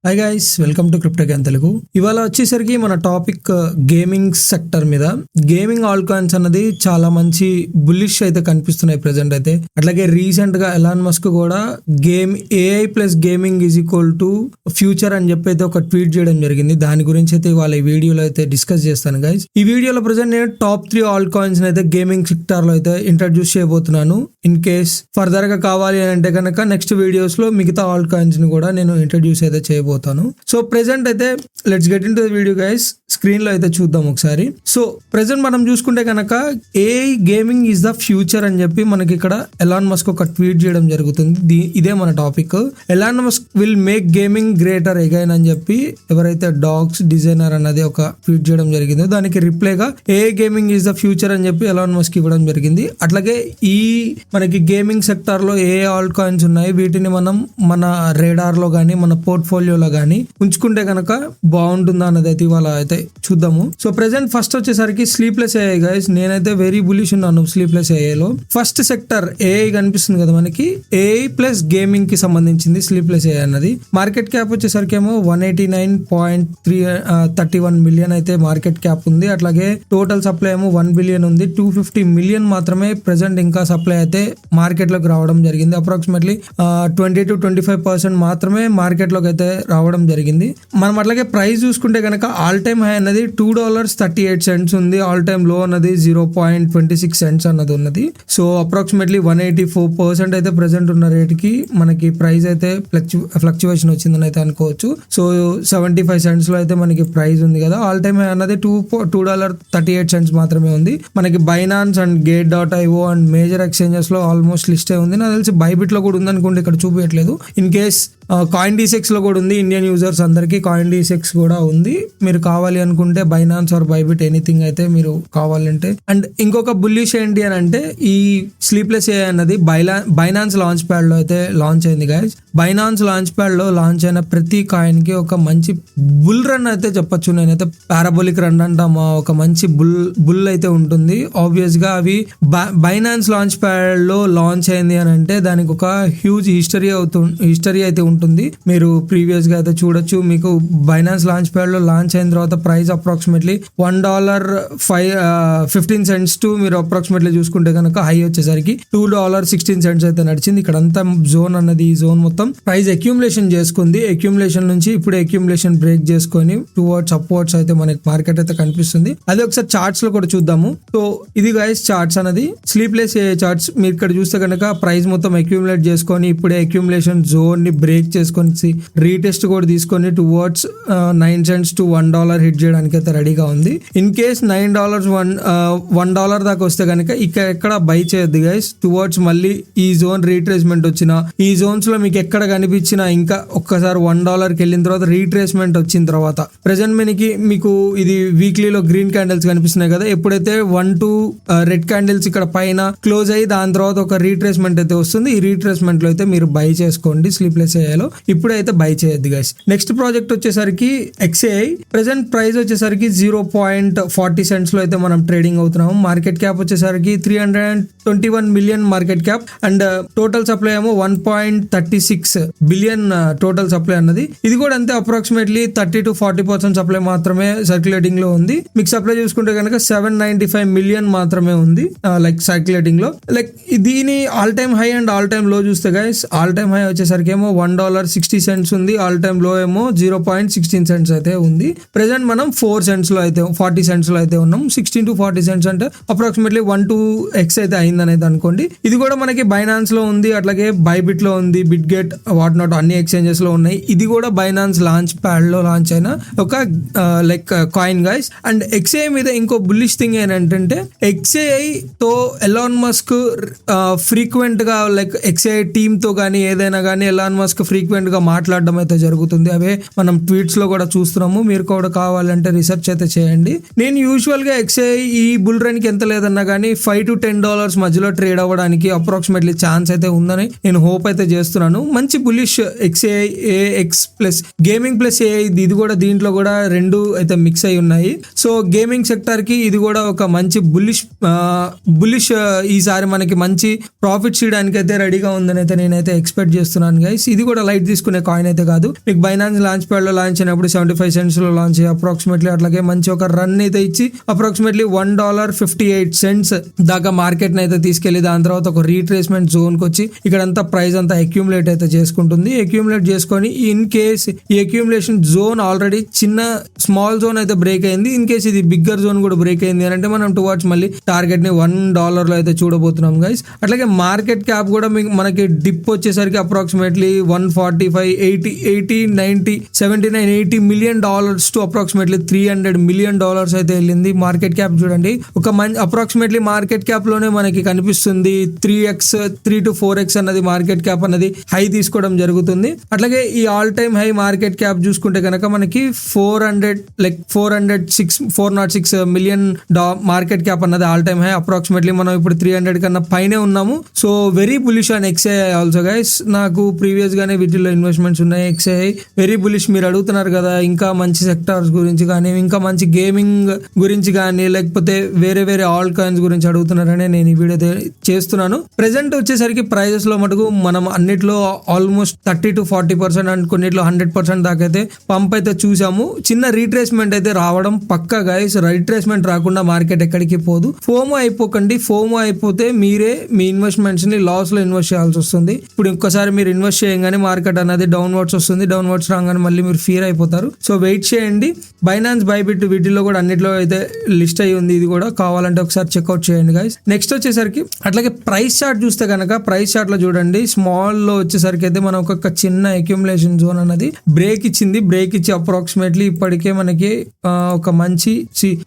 Hi guys, welcome to crypto can Telugu. ఇవాళ వచ్చేసరికి మన టాపిక్ గేమింగ్ సెక్టర్ మీద. గేమింగ్ ఆల్ కాయిన్స్ అన్నది చాలా మంచి బుల్లిష్ అయితే కనిపిస్తున్నాయి ప్రెసెంట్ అయితే. అట్లాగే రీసెంట్ గా ఎలాన్ మస్క్ కూడా AI plus gaming is equal to future అని చెప్పి అయితే ఒక ట్వీట్ చేయడం జరిగింది. దాని గురించి అయితే ఇవాళ ఈ వీడియోలో అయితే డిస్కస్ చేస్తాను గైస్. ఈ వీడియోలో ప్రెసెంట్ నేను టాప్ 3 ఆల్ కాయిన్స్ అయితే గేమింగ్ సెక్టర్ లో అయితే ఇంట్రడ్యూస్ చేయబోతున్నాను. ఇన్ కేస్ ఫర్దర్ గా కావాలి అని అంటే కనుక నెక్స్ట్ వీడియోస్ లో మిగతా ఆల్ కాయిన్స్ ని కూడా నేను ఇంట్రడ్యూస్ అయితే చేయబోతున్నాను. సో ప్రెసెంట్ అయితే let's get in to the video guys. Screen లో అయితే చూద్దాం ఒకసారి. సో ప్రెసెంట్ మనం చూసుకుంటే కనుక AI gaming is the future అని చెప్పి మనకి ఇక్కడ ఎలాన్ మస్క్ ఒక ట్వీట్ చేయడం జరుగుతుంది. ఇదే మన topic. Elon Musk will make gaming greater again అని చెప్పి ఎవరైతే డాగ్స్ డిజైనర్ అన్నది ఒక ట్వీట్ చేయడం జరిగిందో దానికి రిప్లైగా AI gaming is the future అని చెప్పి ఎలాన్ మస్క్ ఇవ్వడం జరిగింది. అట్లాగే ఈ మనకి గేమింగ్ సెక్టర్ లో ఏ ఆల్ కాయిన్స్ ఉన్నాయి వీటిని మనం మన రేడార్ లో గానీ మన పోర్ట్ఫోలియోలో గానీ ఉంచుకుంటే కనుక బాగుంటుందా అన్నది అయితే ఇవాళ అయితే చూద్దాము. సో ప్రెసెంట్ ఫస్ట్ వచ్చేసరికి స్లీప్లెస్ ఏఐ గైస్. నేనైతే వెరీ బులిష్ ఉన్నాను స్లీప్లెస్ ఏఐలో. ఫస్ట్ సెక్టర్ ఏఐ కనిపిస్తుంది కదా మనకి. ఏఐ ప్లస్ గేమింగ్ కి సంబంధించింది స్లీప్లెస్ ఏఐ అన్నది. మార్కెట్ క్యాప్ వచ్చేసరికి ఏమో 189.31 మిలియన్ అయితే మార్కెట్ క్యాప్ ఉంది. అట్లాగే టోటల్ సప్లై ఏమో 1 బిలియన్ ఉంది. 250 మిలియన్ మాత్రమే ప్రెసెంట్ ఇంకా సప్లై అయితే మార్కెట్ లోకి రావడం జరిగింది. అప్రాక్సిమేట్లీ 20-25% మాత్రమే మార్కెట్ లోకి అయితే రావడం జరిగింది. మనం అట్లాగే ప్రైస్ చూసుకుంటే కనుక ఆల్ టైమ్ హై అన్నది $2.38 ఉంది. ఆల్ టైమ్ లో అన్నది 0.26 cents అన్నది ఉన్నది. సో అప్రాక్సిమేట్లీ 184% అయితే ప్రెసెంట్ ఉన్న రేట్ కి మనకి ప్రైస్ అయితే ఫ్లక్చువేషన్ వచ్చిందని అయితే అనుకోవచ్చు. సో 75 cents లో అయితే మనకి ప్రైస్ ఉంది కదా. ఆల్ టైమ్ హై అన్నది $2.38 మాత్రమే ఉంది. మనకి Binance and Gate.io and major exchanges లో ఆల్మోస్ట్ లిస్టే ఉంది. నాకు తెలిసి బైబిట్ లో కూడా ఉంది అనుకుంటే ఇక్కడ చూపించట్లేదు. ఇన్ కేస్ CoinDesk లో కూడా ఉంది. ఇండియన్ యూజర్స్ అందరికి CoinDesk కూడా ఉంది. మీరు కావాలి అనుకుంటే బైనాన్స్ ఆర్ బైబిట్ ఎనీథింగ్ అయితే మీరు కావాలంటే. అండ్ ఇంకొక బుల్లిష్ ఏంటి అని అంటే ఈ స్లీప్లెస్ ఏఐ అన్నది బైనాన్స్ లాంచ్ ప్యాడ్ లో అయితే లాంచ్ అయింది గైస్. బైనాన్స్ లాంచ్ ప్యాడ్ లో లాంచ్ అయిన ప్రతి కాయిన్ కి ఒక మంచి బుల్ రన్ అయితే చెప్పొచ్చు. నేనైతే పారాబోలిక్ రన్ అంటామా ఒక మంచి బుల్ అయితే ఉంటుంది. ఆబ్వియస్ గా అవి బైనాన్స్ లాంచ్ ప్యాడ్ లో లాంచ్ అయింది అని అంటే దానికి ఒక హ్యూజ్ హిస్టరీ అయితే ఉంటుంది. మీరు ప్రీవియస్ గా అయితే చూడొచ్చు. మీకు బైనాన్స్ లాంచ్ ప్యాడ్ లో లాంచ్ అయిన తర్వాత ప్రైస్ అప్రాక్సిమేట్లీ $1.15 టు మీరు అప్రాక్సిమేట్లీ చూసుకుంటే కనుక హై వచ్చేసరికి $2.16 అయితే నడిచింది. ఇక్కడ అంతా జోన్ అన్నది ఈ జోన్ మొత్తం ప్రైస్ అక్యూములేషన్ చేసుకుంది. అక్యూములేషన్ నుంచి ఇప్పుడు అక్యూములేషన్ బ్రేక్ చేసుకొని టువర్డ్స్ అప్వర్డ్స్ అయితే మనకి మార్కెట్ అయితే కనిపిస్తుంది. అదే ఒకసారి చార్ట్స్ లో కూడా చూద్దాము. సో ఇది గైస్ చార్ట్స్ అనేది స్లీప్లెస్ ఏ చార్ట్స్. మీరు ఇక్కడ చూస్తే కనుక ప్రైస్ మొత్తం అక్యూములేట్ చేసుకొని ఇప్పుడే అక్యూములేషన్ జోన్ ని బ్రేక్ చేసుకొని రీటెస్ట్ కూడా తీసుకొని టువర్డ్స్ $9 to $1 హిట్ చేయడానికి అయితే రెడీగా ఉంది. ఇన్ కేస్ $1 దాకా వస్తే కనుక ఇక్కడ ఎక్కడ బై చేయొద్దు గైస్. టువర్డ్స్ మళ్ళీ ఈ జోన్ రీట్రేస్మెంట్ వచ్చిన ఈ జోన్స్ లో మీకు ఎక్కడ కనిపించినా ఇంకా ఒక్కసారి $1 వెళ్ళిన తర్వాత రీట్రేస్మెంట్ వచ్చిన తర్వాత ప్రెసెంట్ మీకు ఇది వీక్లీలో గ్రీన్ క్యాండిల్స్ కనిపిస్తున్నాయి కదా. ఎప్పుడైతే 1-2 రెడ్ క్యాండిల్స్ ఇక్కడ పైన క్లోజ్ అయ్యి దాని తర్వాత ఒక రీట్రేస్మెంట్ అయితే వస్తుంది. ఈ రీట్రేస్మెంట్ లో అయితే మీరు బై చేసుకోండి స్లీప్లెస్ ఏఐలో. ఇప్పుడైతే బై చేయొద్దు గైస్. నెక్స్ట్ ప్రాజెక్ట్ వచ్చేసరికి XAI. ప్రెసెంట్ ప్రైస్ వచ్చేసరికి 0.40 cents లో అయితే మనం ట్రేడింగ్ అవుతున్నాము. మార్కెట్ క్యాప్ వచ్చేసరికి 321 million market cap and total supply ఏమో 1.36 బిలియన్ టోటల్ సప్లై అన్నది. ఇది కూడా అంతే అప్రాక్సిమేట్లీ 30-40% సప్లై మాత్రమే సర్క్యులేటింగ్ లో ఉంది. మీకు సప్లై చూసుకుంటే కనుక 795 మిలియన్ మాత్రమే ఉంది లైక్ సర్క్యులేటింగ్ లో. లైక్ దీని all time high and all time లో చూస్తే గైస్ ఆల్ టైమ్ హై వచ్చేసరికి ఏమో $1.60 ఉంది. ఆల్ టైమ్ లో ఏమో 0.16 cents అయితే ఉంది. ప్రెసెంట్ మనం 40 cents లో అయితే ఉన్నాం. 16-40 cents అంటే అప్రాక్సిమేట్లీ 1-2x అయితే అయిందనేది అనుకోండి. ఇది కూడా మనకి బైనాన్స్ లో ఉంది. అట్లాగే బైబిట్ లో ఉంది. బిట్గెట్ వాట్ నాట్ అన్ని ఎక్స్చేంజెస్ లో ఉన్నాయి. ఇది కూడా బైనాన్స్ లాంచ్ ప్యాడ్ లో లాంచ్ అయిన ఒక like coin guys. And XAI మీద ఇంకో బుల్లిష్ థింగ్ ఏంటంటే XAI తో ఎలాన్ మస్క్ ఫ్రీక్వెంట్ గా లైక్ XAI టీమ్ తో గానీ ఏదైనా గానీ ఎలాన్ మస్క్ ఫ్రీక్వెంట్ గా మాట్లాడడం అయితే జరుగుతుంది. అవే మనం ట్వీట్స్ లో కూడా చూస్తున్నాము. మీరు కూడా కావాలంటే రీసెర్చ్ అయితే చేయండి. నేను యూజువల్ గా XAI ఈ బుల్ రన్ కి ఎంత లేదన్నా కానీ $5-10 మధ్యలో ట్రేడ్ అవ్వడానికి అప్రాక్సిమేట్లీ ఛాన్స్ అయితే ఉందని నేను హోప్ అయితే చేస్తున్నాను. మంచి bullish XAI AX plus gaming plus AI ఇది కూడా దీంట్లో కూడా రెండు అయితే మిక్స్ అయి ఉన్నాయి. సో గేమింగ్ సెక్టర్ కి ఇది కూడా ఒక మంచి బులిష్ ఈసారి మనకి మంచి ప్రాఫిట్స్ చేయడానికి అయితే రెడీగా ఉందని అయితే నేనైతే ఎక్స్పెక్ట్ చేస్తున్నాను గైస్. ఇది కూడా లైట్ తీసుకునే కాయిన్ అయితే కాదు. మీకు బైనాన్స్ లాంచ్ ప్యాడ్ లో లాంచ్ అయినప్పుడు 75 cents లో లాంచ్ అయ్యి అప్రాక్సిమేట్లీ అట్లాగే మంచి ఒక రన్ అయితే ఇచ్చి అప్రాక్సిమేట్లీ $1.58 దాకా మార్కెట్ అయితే తీసుకెళ్లి దాని తర్వాత ఒక రీట్రేస్మెంట్ జోన్ కి వచ్చి ఇక్కడంతా ప్రైస్ అంతా అక్యూములేట్ అయితే చేసుకుంటుంది. అక్యూములేట్ చేసుకొని ఇన్ కేస్ ఈ అక్యూములేషన్ జోన్ ఆల్రెడీ చిన్న స్మాల్ జోన్ అయితే బ్రేక్ అయింది, ఇన్ కేస్ ఇది బిగ్గర్ జోన్ కూడా బ్రేక్ అయింది అని అంటే మనం టువర్డ్స్ మళ్ళీ టార్గెట్ ని $1 లో అయితే చూడబోతున్నాం గైస్. అట్లాగే మార్కెట్ క్యాప్ కూడా మనకి డిప్ వచ్చేసరికి approximately 145, 80, 90, 79, $80 million to approximately $300 million అయితే వెళ్ళింది. మార్కెట్ క్యాప్ చూడండి, ఒక అప్రాక్సిమేట్లీ మార్కెట్ క్యాప్ లోనే మనకి కనిపిస్తుంది 3 to 4x అన్నది మార్కెట్ క్యాప్ అన్నది హై తీసుకోవడం జరుగుతుంది. అట్లాగే ఈ all time high market cap చూసుకుంటే కనుక మనకి 406 million మార్కెట్ క్యాప్ అన్నది ఆల్ టైమ్ హై. అప్రాక్సిమేట్లీ మనం ఇప్పుడు 300 కన్నా పైనే ఉన్నాము. So very bullish on XAI also guys. నాకు ప్రీవియస్ గానే వీటిలో ఇన్వెస్ట్మెంట్స్ ఉన్నాయి. XAI very bullish. మీరు అడుగుతున్నారు కదా ఇంకా మంచి సెక్టార్స్ గురించి కానీ, ఇంకా మంచి గేమింగ్ గురించి కానీ, లేకపోతే వేరే వేరే ఆల్ కాయిన్స్ గురించి అడుగుతున్నారనే నేను ఈ వీడియో చేస్తున్నాను. ప్రెసెంట్ వచ్చేసరికి ప్రైజెస్ లో మటుకు మనం అన్నిట్లో ఆల్మోస్ట్ 30 to 40% అండ్ కొన్నిట్లో 100% దాకా అయితే పంప్ అయితే చూసాము. చిన్న రీట్రేస్మెంట్ అయితే రావడం పక్కా గైస్. రీట్రేస్మెంట్ రాకుండా మార్కెట్ ఎక్కడికి పోదు. ఫోమో అయిపోకండి. ఫోమో అయిపోతే మీరే మీ ఇన్వెస్ట్మెంట్స్ ని లాస్ లో ఇన్వెస్ట్ చేయాల్సి వస్తుంది. ఇప్పుడు ఇంకోసారి మీరు ఇన్వెస్ట్ చేయగానే మార్కెట్ అనేది డౌన్వర్డ్స్ వస్తుంది. డౌన్వర్డ్స్ రాగానే మళ్ళీ మీరు ఫీర్ అయిపోతారు. సో వెయిట్ చేయండి. బైనాన్స్, బైబిట్ వీటిల్లో కూడా అన్నిట్లో అయితే లిస్ట్ అయ్యి ఉంది. ఇది కూడా కావాలంటే ఒకసారి చెక్అవుట్ చేయండి గైస్. నెక్స్ట్ వచ్చేసరికి అట్లాగే ప్రైస్ చార్ట్ చూస్తే కనుక ప్రైస్ చార్ట్ లో చూడండి, స్మాల్ లో వచ్చేసరికి అయితే మనం ఒక చిన్న అక్యుములేషన్ జోన్ అన్నది బ్రేక్ ఇచ్చింది. బ్రేక్ ఇచ్చి అప్రాక్సిమేట్లీ ఇప్పటికే మనకి ఒక మంచి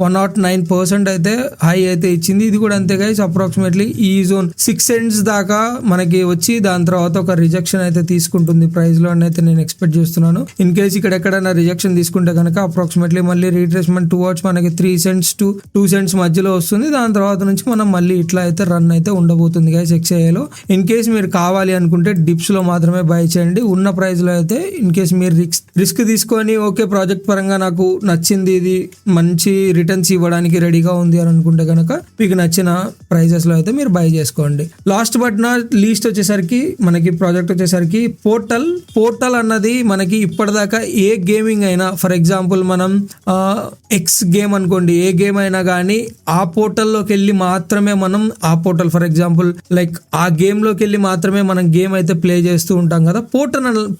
109% అయితే హై అయితే ఇచ్చింది. ఇది కూడా అంతే గైస్. అప్రాక్సిమేట్లీ ఈ జోన్ 6 cents దాకా మనకి వచ్చి దాని తర్వాత ఒక రిజెక్షన్ అయితే తీసుకుంటుంది ప్రైస్ లో అని అయితే నేను ఎక్స్పెక్ట్ చేస్తున్నాను. ఇన్ కేస్ ఇక్కడ ఎక్కడైనా రిజెక్షన్ తీసుకుంటే కనుక అప్రాక్సిమేట్లీ మళ్ళీ రీట్రేస్మెంట్ టువర్డ్స్ మనకి 3 cents to 2 cents మధ్యలో వస్తుంది. దాని తర్వాత నుంచి మనం మళ్ళీ ఇట్లా అయితే రన్ అయితే ఉండబోతుంది గైస్ XAI లో. ఇన్ కేస్ మీరు కావాలి అనుకుంటే డిప్స్ లో మాత్రమే బై చేయండి. ఉన్న ప్రైస్ లో అయితే ఇన్ కేస్ మీరు రిస్క్ తీసుకొని ఓకే ప్రాజెక్ట్ పరంగా నాకు నచ్చింది, ఇది మంచి రిటర్న్స్ ఇవ్వడానికి రెడీగా ఉంది అని అనుకుంటే కనుక మీకు నచ్చిన ప్రైజెస్ లో అయితే మీరు బై చేసుకోండి. లాస్ట్ బట్ నాట్ లీస్ట్ వచ్చేసరికి మనకి ప్రాజెక్ట్ వచ్చేసరికి పోర్టల్ అన్నది మనకి ఇప్పటిదాకా ఏ గేమింగ్ అయినా, ఫర్ ఎగ్జాంపుల్ మనం ఎక్స్ గేమ్ అనుకోండి, ఏ గేమ్ అయినా కానీ ఆ పోర్టల్లోకి వెళ్ళి మాత్రమే మనం ఆ పోర్టల్ ఫర్ ఎగ్జాంపుల్ లైక్ ఆ గేమ్ లోకి వెళ్ళి మాత్రమే మనం గేమ్ అయితే ప్లే చేస్తూ ఉంటాం కదా.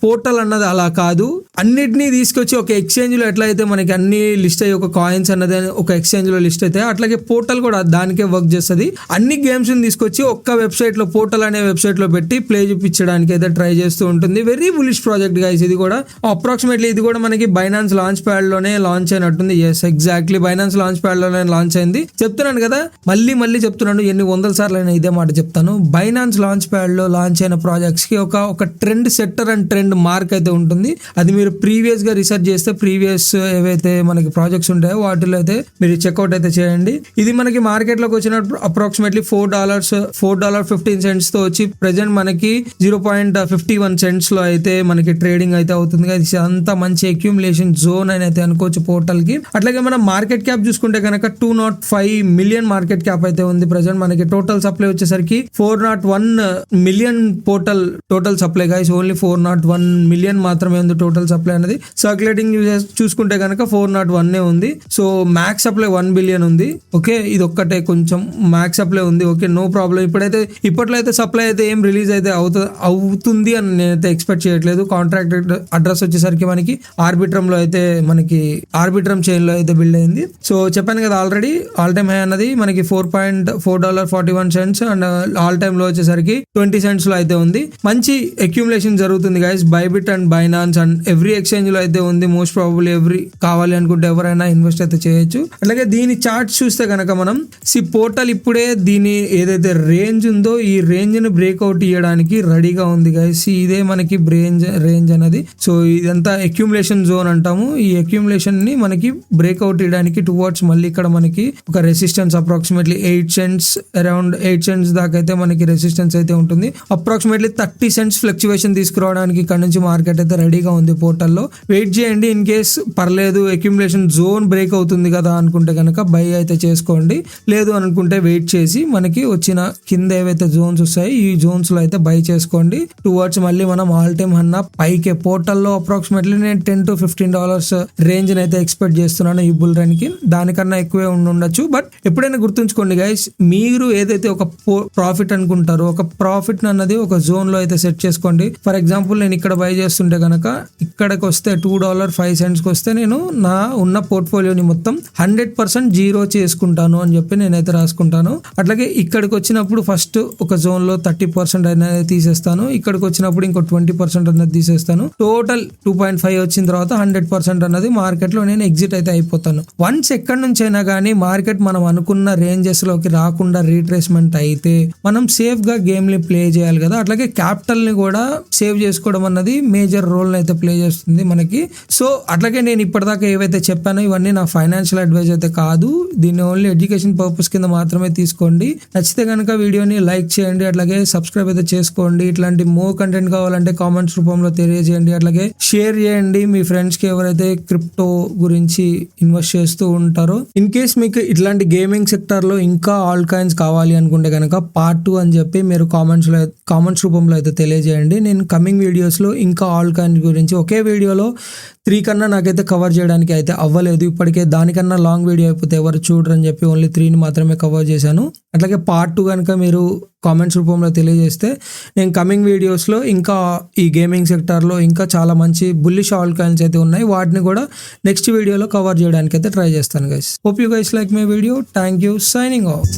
పోర్టల్ అన్నది అలా కాదు. అన్నిటినీ తీసుకొచ్చి ఒక ఎక్స్చేంజ్ లో ఎట్లయితే మనకి అన్ని లిస్ట్ అయ్యి ఒక కాయిన్స్ అన్నది ఒక ఎక్స్చేంజ్ లో లిస్ట్ అయితే అట్లాగే పోర్టల్ కూడా దానికే వర్క్ చేస్తుంది. అన్ని గేమ్స్ ని తీసుకొచ్చి ఒక్క వెబ్సైట్ లో, పోర్టల్ అనే వెబ్సైట్ లో పెట్టి ప్లే చూపించడానికి అయితే ట్రై చేస్తూ ఉంటుంది. Very bullish project guys. ఇది కూడా అప్రాక్సిమేట్లీ ఇది కూడా మనకి బైనాన్స్ లాంచ్ ప్యాడ్ లోనే లాంచ్ అయినట్టుంది. Yes exactly Binance launch pad లోనే లాంచ్ అయింది. చెప్తున్నాను కదా, మళ్ళీ చెప్తున్నాను, ఎన్ని 100 సార్లు అయినా ఇదే మాట చెప్తాను. బైనాన్స్ లాంచ్ ప్యాడ్ లో లాంచ్ అయిన ప్రాజెక్ట్స్ కి ఒక trend setter and trend mark అయితే ఉంటుంది. అది మీరు ప్రీవియస్ గా రీసెర్చ్ చేస్తే ప్రీవియస్ ఏవైతే మనకి ప్రాజెక్ట్స్ ఉంటాయో వాటిలో అయితే మీరు చెక్అవుట్ అయితే చేయండి. ఇది మనకి మార్కెట్ లోకి వచ్చినప్పుడు అప్రాక్సిమేట్లీ $4.15 తో వచ్చి ప్రెసెంట్ మనకి 0.51 cents లో అయితే మనకి ట్రేడింగ్ అయితే అవుతుంది. ఇది అంతా మంచి అక్యూములేషన్ జోన్ అని అయితే అనుకోవచ్చు పోర్టల్ కి. అట్లాగే మనం మార్కెట్ క్యాప్ చూసుకుంటే కనుక 205 million మార్కెట్ క్యాప్ అయితే ఉంది ప్రెసెంట్. మనకి టోటల్ సప్లై వచ్చేసరికి 401 million total supply guys. Only 401 million మాత్రమే ఉంది టోటల్ సప్లై అనేది. సర్క్యులేటింగ్ చూసుకుంటే కనుక 401 ఉంది. సో మ్యాక్స్ సప్లై 1 billion ఉంది. ఓకే, ఇది ఒక్కటే కొంచెం మ్యాక్స్ సప్లై ఉంది. Okay, no problem. ఇప్పట్లో అయితే సప్లై అయితే ఏం రిలీజ్ అయితే అవుతుంది అని నేనైతే ఎక్స్పెక్ట్ చేయట్లేదు. కాంట్రాక్ట్ అడ్రస్ వచ్చేసరికి మనకి ఆర్బిట్రమ్ లో అయితే మనకి ఆర్బిట్రమ్ చైన్ లో అయితే బిల్డ్ అయింది. సో చెప్పాను కదా ఆల్రెడీ ఆల్ టైమ్ హై అన్నది మనకి $4.41 అండ్ ఆల్ టైమ్ లో వచ్చేసరికి 20 cents లో అయితే ఉంది. మంచి అక్యూములేషన్ జరుగుతుంది guys. Bybit and Binance and every exchange లో అయితే ఉంది. మోస్ట్ ప్రాబబ్లీ కావాలి అనుకుంటే ఎవరైనా ఇన్వెస్ట్ అయితే చేయొచ్చు. అలాగే దీని చార్ట్స్ చూస్తే కనుక మనం పోర్టల్ ఇప్పుడే దీని ఏదైతే రేంజ్ ఉందో ఈ రేంజ్ ని బ్రేక్అవుట్ ఇవ్వడానికి రెడీగా ఉంది గైస్. ఇదే మనకి రేంజ్ అనేది. సో ఇదంతా అక్యూములేషన్ జోన్ అంటాము. ఈ అక్యూములేషన్ ని మనకి బ్రేక్అవుట్ ఇవ్వడానికి టువర్డ్స్ మళ్ళీ ఇక్కడ మనకి ఒక resistance approximately 8 cents, around 8 cents దాకా అయితే మనకి రెసిస్టెన్స్ అయితే ఉంటుంది. అప్రాక్సిమేట్లీ 30 cents ఫ్లక్చువేషన్ తీసుకురావడానికి ఇక్కడ నుంచి మార్కెట్ అయితే రెడీగా ఉంది పోర్టల్లో. వెయిట్ చేయండి. ఇన్ కేస్ పర్లేదు అక్యూములేషన్ జోన్ బ్రేక్ అవుతుంది కదా అనుకుంటే కనుక బై అయితే చేసుకోండి. లేదు అనుకుంటే వెయిట్ చేసి మనకి వచ్చిన కింద ఏవైతే జోన్స్ వస్తాయి ఈ జోన్స్ లో అయితే బై చేసుకోండి. టువర్డ్స్ మళ్ళీ మనం మనం ఆల్ టైమ్ అన్న పైకే పోర్టల్లో అప్రాక్సిమేట్లీ నేను $10 to $15 రేంజ్ అయితే ఎక్స్పెక్ట్ చేస్తున్నాను ఈ బుల్ రన్ కి. దానికన్నా ఎక్కువే ఉండొచ్చు. బట్ ఎప్పుడైనా గుర్తుంచుకోండి గైస్, మీరు ఏదైతే ఒక ప్రాఫిట్ అనుకుంటారో ఒక ప్రాఫిట్ అన్నది ఒక జోన్ లో అయితే సెట్ చేసుకోండి. ఫర్ ఎగ్జాంపుల్ నేను ఇక్కడ బై చేస్తుంటే కనుక ఇక్కడికి వస్తే $2.05 వస్తే నేను నా ఉన్న పోర్ట్ఫోలియోని మొత్తం 100% జీరో చేసుకుంటాను అని చెప్పి నేనైతే రాసుకుంటాను. అట్లాగే ఇక్కడికి వచ్చినప్పుడు ఫస్ట్ ఒక జోన్ లో 30% అనేది తీసేస్తాను. ఇక్కడికి వచ్చినప్పుడు ఇంకో 20% అనేది తీసేస్తాను. టోటల్ 2.5 వచ్చిన తర్వాత 100% అన్నది మార్కెట్ లో నేను ఎగ్జిట్ అయితే అయిపోతాను. వన్స్ ఎక్కడి నుంచి అయినా కానీ మార్కెట్ మనం అనుకున్న రేంజెస్ లోకి రాకుండా రీట్రేస్మెంట్ అయితే మనం సేఫ్ గా గేమ్ ని ప్లే చేయాలి కదా. అట్లాగే క్యాపిటల్ ని కూడా సేవ్ చేసుకోవడం అన్నది మేజర్ రోల్ అయితే ప్లే చేస్తుంది మనకి. సో అట్లాగే నేను ఇప్పటిదాకా ఏవైతే చెప్పానో ఇవన్నీ నా ఫైనాన్షియల్ అడ్వైజ్ అయితే కాదు. దీన్ని ఓన్లీ ఎడ్యుకేషన్ పర్పస్ కింద మాత్రమే తీసుకోండి. నచ్చితే కనుక వీడియోని లైక్ చేయండి, అట్లాగే సబ్స్క్రైబ్ అయితే చేసుకోండి. ఇట్లాంటి మోర్ కంటెంట్ కావాలంటే కామెంట్స్ రూపంలో తెలియజేయండి. అట్లాగే షేర్ చేయండి మీ ఫ్రెండ్స్ కి ఎవరైతే క్రిప్టో గురించి ఇన్వెస్ట్ చేస్తూ ఉంటారో. ఇన్ కేస్ మీకు ఇట్లాంటి గేమింగ్ సెక్టర్ లో ఇంకా ఆల్ కాయిన్స్ కావాలి అనుకుంటే కనుక పార్ట్ 2 అని చెప్పి మీరు కామెంట్స్ రూపంలో అయితే తెలియజేయండి. నేను కమింగ్ వీడియోస్ లో ఇంకా ఆల్ కాయిన్స్ గురించి ఒకే వీడియోలో 3 కన్నా నాకైతే కవర్ చేయడానికి అయితే అవ్వలేదు. ఇప్పటికే దానికన్నా లాంగ్ వీడియో అయిపోతే ఎవరు చూడరని చెప్పి ఓన్లీ 3ని మాత్రమే కవర్ చేశాను. అట్లాగే పార్ట్ 2 కనుక మీరు కామెంట్స్ రూపంలో తెలియజేస్తే నేను కమింగ్ వీడియోస్లో ఇంకా ఈ గేమింగ్ సెక్టార్లో ఇంకా చాలా మంచి బుల్లిష్ ఆల్ కాయిన్స్ అయితే ఉన్నాయి, వాటిని కూడా నెక్స్ట్ వీడియోలో కవర్ చేయడానికి అయితే ట్రై చేస్తాను guys. Hope you guys like my video. Thank you. Signing off.